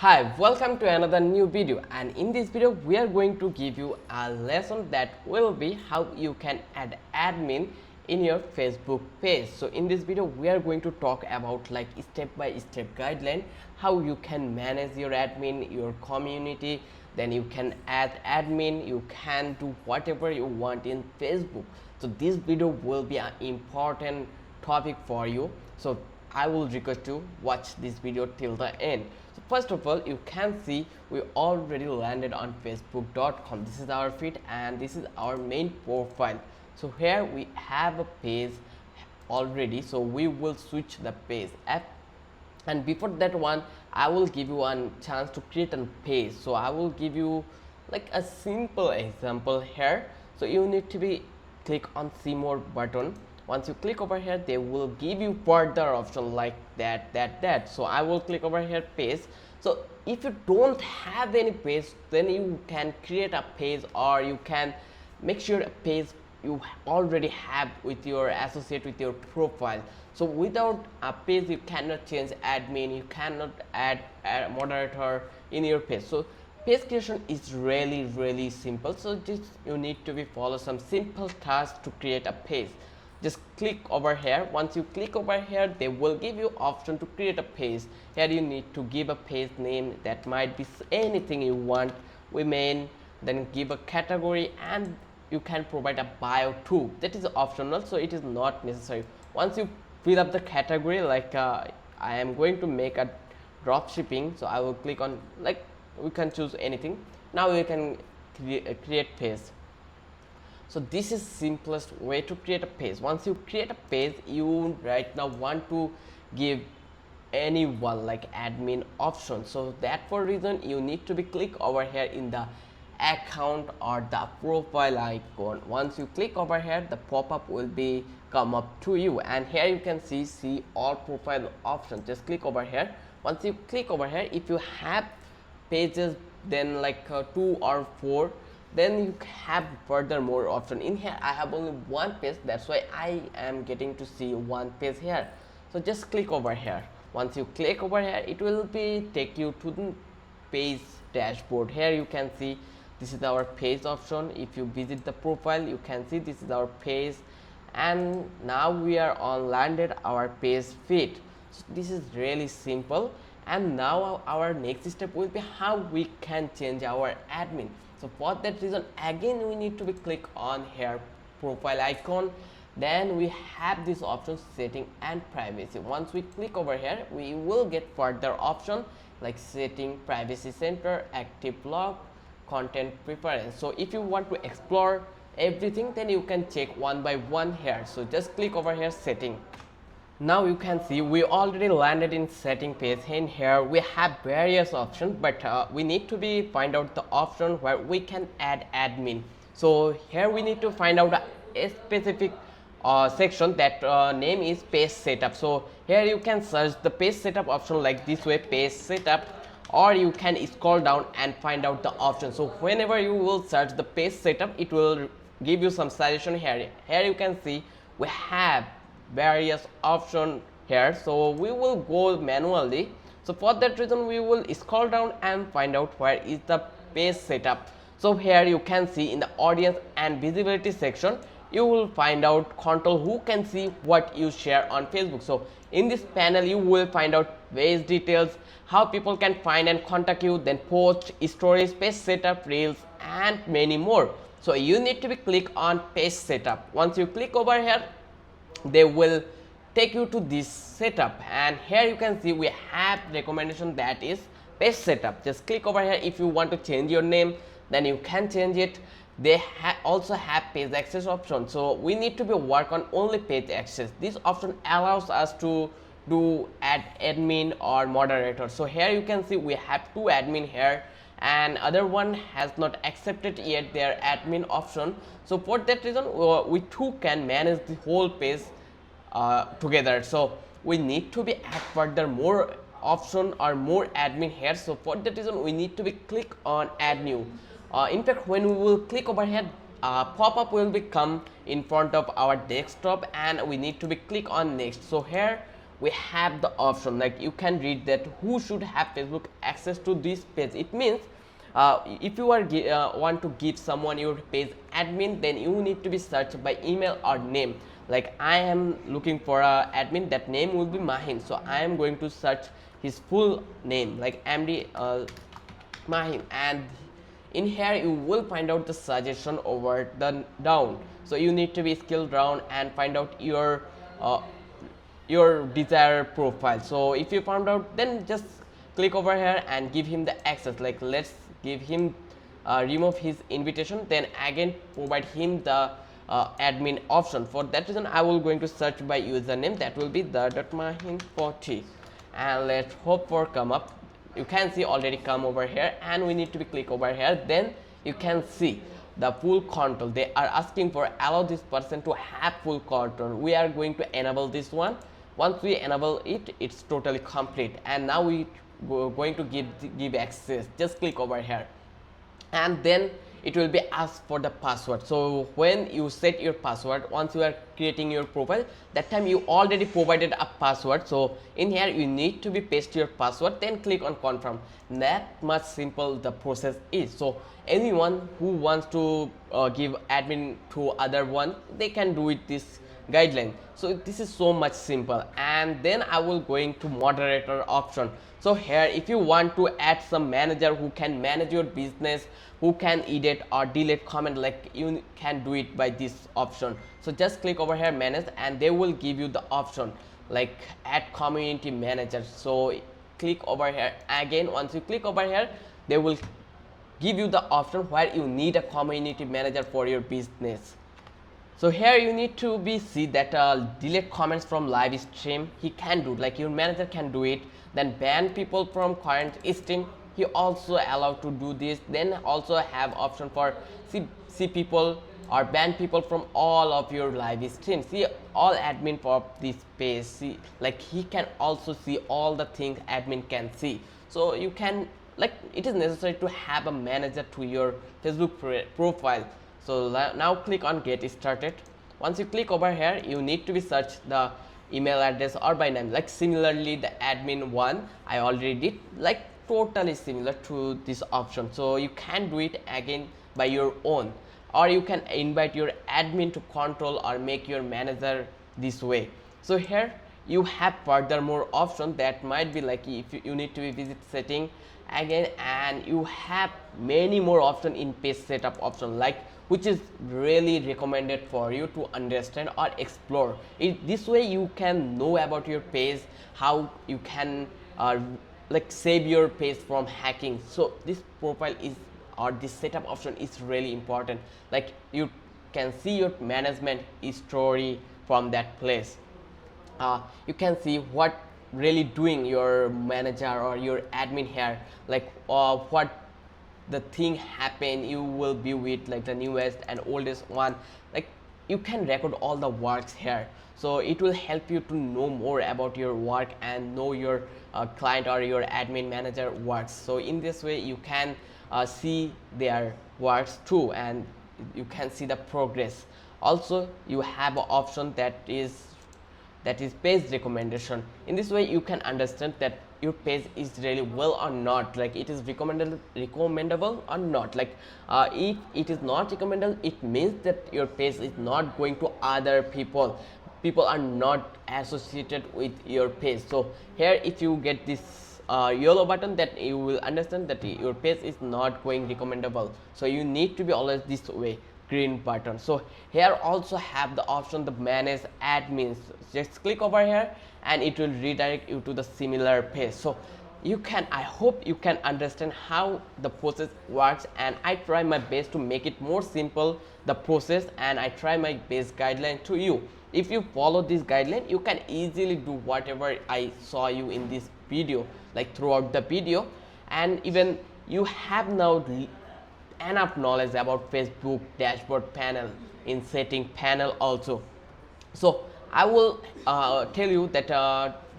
Hi, welcome to another new video, and in this video we are going to give you a lesson that will be how you can add admin in your Facebook page. So in this video we are going to talk about like step by step guideline how you can manage your admin, your community, then you can add admin, you can do whatever you want in Facebook. So this video will be an important topic for you. So I will request you watch this video till the end. So first of all, you can see we already landed on facebook.com. This is our feed and this is our main profile. So here we have a page already, so we will switch the page app. And before that one, I will give you one chance to create a page. So I will give you like a simple example here. So you need to be click on see more button. Once you click over here, they will give you further option like that. So I will click over here page. So if you don't have any page, then you can create a page, or you can make sure a page you already have with your associate with your profile. So without a page you cannot change admin, you cannot add a moderator in your page. So page creation is really simple. So just you need to be follow some simple tasks to create a page. Just click over here. Once you click over here, they will give you option to create a page. Here you need to give a page name that might be anything you want, women, then give a category, and you can provide a bio too. That is optional, so it is not necessary. Once you fill up the category, like I am going to make a drop shipping, so I will click on, like, we can choose anything. Now we can create page. So this is simplest way to create a page. Once you create a page, you right now want to give anyone like admin option. So that for reason you need to be click over here in the account or the profile icon. Once you click over here, the pop-up will be come up to you, and here you can see all profile options. Just click over here. Once you click over here, if you have pages then like 2 or 4, then you have further more option. In here I have only one page, that's why I am getting to see one page here. So just click over here. Once you click over here, it will be take you to the page dashboard. Here you can see this is our page option. If you visit the profile, you can see this is our page, and now we are on landed our page feed. So this is really simple, and now our next step will be how we can change our admin. So for that reason, again we need to be click on here profile icon. Then we have this option setting and privacy. Once we click over here, we will get further option like setting, privacy center, active log, content preference. So if you want to explore everything, then you can check one by one here. So just click over here setting. Now you can see we already landed in setting page. In here we have various options, but we need to be find out the option where we can add admin. So here we need to find out a specific section that name is page setup. So here you can search the page setup option like this way, page setup, or you can scroll down and find out the option. So whenever you will search the page setup, it will give you some suggestion here. Here you can see we have various option here, so we will go manually. So for that reason we will scroll down and find out where is the page setup. So here you can see in the audience and visibility section, you will find out control who can see what you share on Facebook. So in this panel you will find out page details, how people can find and contact you, then post, stories, page setup, reels, and many more. So you need to be click on page setup. Once you click over here, they will take you to this setup, and here you can see we have recommendation that is page setup. Just click over here. If you want to change your name, then you can change it. They also have page access option, so we need to be work on only page access. This option allows us to do add admin or moderator. So here you can see we have 2 admin here, and other one has not accepted yet their admin option. So for that reason we too can manage the whole page together. So we need to be add further more option or more admin here. So for that reason we need to be click on add new. In fact, when we will click over here, pop-up will become in front of our desktop, and we need to be click on next. So here we have the option, like you can read that who should have Facebook access to this page. It means if you are want to give someone your page admin, then you need to be searched by email or name. Like I am looking for a admin, that name will be Mahin, so I am going to search his full name like MD Mahin, and in here you will find out the suggestion over the down. So you need to be skilled down and find out your desired profile. So if you found out, then just click over here and give him the access. Like let's give him remove his invitation, then again provide him the admin option. For that reason I will going to search by username, that will be the.mahin40, and let's hope for come up. You can see already come over here, and we need to be click over here. Then you can see the full control. They are asking for allow this person to have full control. We are going to enable this one. Once we enable it, it's totally complete, and now we going to give access. Just click over here, and then it will be asked for the password. So when you set your password, once you are creating your profile, that time you already provided a password. So in here you need to be paste your password, then click on confirm. That much simple the process is. So anyone who wants to give admin to other one, they can do it this guideline. So this is so much simple. And then I will going to moderator option. So here if you want to add some manager who can manage your business, who can edit or delete comment, like you can do it by this option. So just click over here manage, and they will give you the option like add community manager. So click over here again. Once you click over here, they will give you the option where you need a community manager for your business. So here you need to be see that delete comments from live stream, he can do, like your manager can do it. Then ban people from current stream, he also allowed to do this. Then also have option for see people or ban people from all of your live streams. See all admin for this page, see like he can also see all the things admin can see. So you can, like it is necessary to have a manager to your Facebook profile. So now click on get started. Once you click over here, you need to be search the email address or by name. Like similarly the admin one I already did, like totally similar to this option. So you can do it again by your own, or you can invite your admin to control or make your manager this way. So here you have furthermore option that might be like if you need to visit setting again, and you have many more option in page setup option, like which is really recommended for you to understand or explore it. This way you can know about your page, how you can like save your page from hacking. So this profile is, or this setup option is really important. Like you can see your management story from that place. You can see what really doing your manager or your admin here, like what the thing happen, you will be with like the newest and oldest one. Like you can record all the works here, so it will help you to know more about your work and know your client or your admin manager works. So in this way you can see their works too, and you can see the progress. Also you have an option that is page recommendation. In this way you can understand that your page is really well or not, like it is recommendable or not. Like if it is not recommendable, it means that your page is not going to other people are not associated with your page. So here if you get this yellow button, that you will understand that your page is not going recommendable. So you need to be always this way, green button. So here also have the option the manage admins. Just click over here and it will redirect you to the similar page. So you can, I hope you can understand how the process works, and I try my best to make it more simple the process, and I try my best guideline to you. If you follow this guideline, you can easily do whatever I saw you in this video, like throughout the video. And even you have now enough knowledge about Facebook dashboard panel in setting panel also. So I will tell you that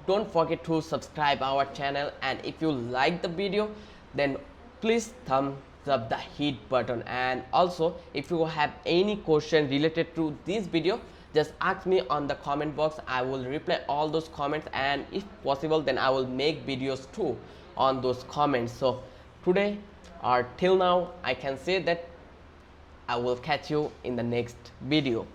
don't forget to subscribe our channel, and if you like the video, then please thumbs up the hit button. And also if you have any question related to this video, just ask me on the comment box. I will reply all those comments, and if possible then I will make videos too on those comments. So today or till now I can say that I will catch you in the next video.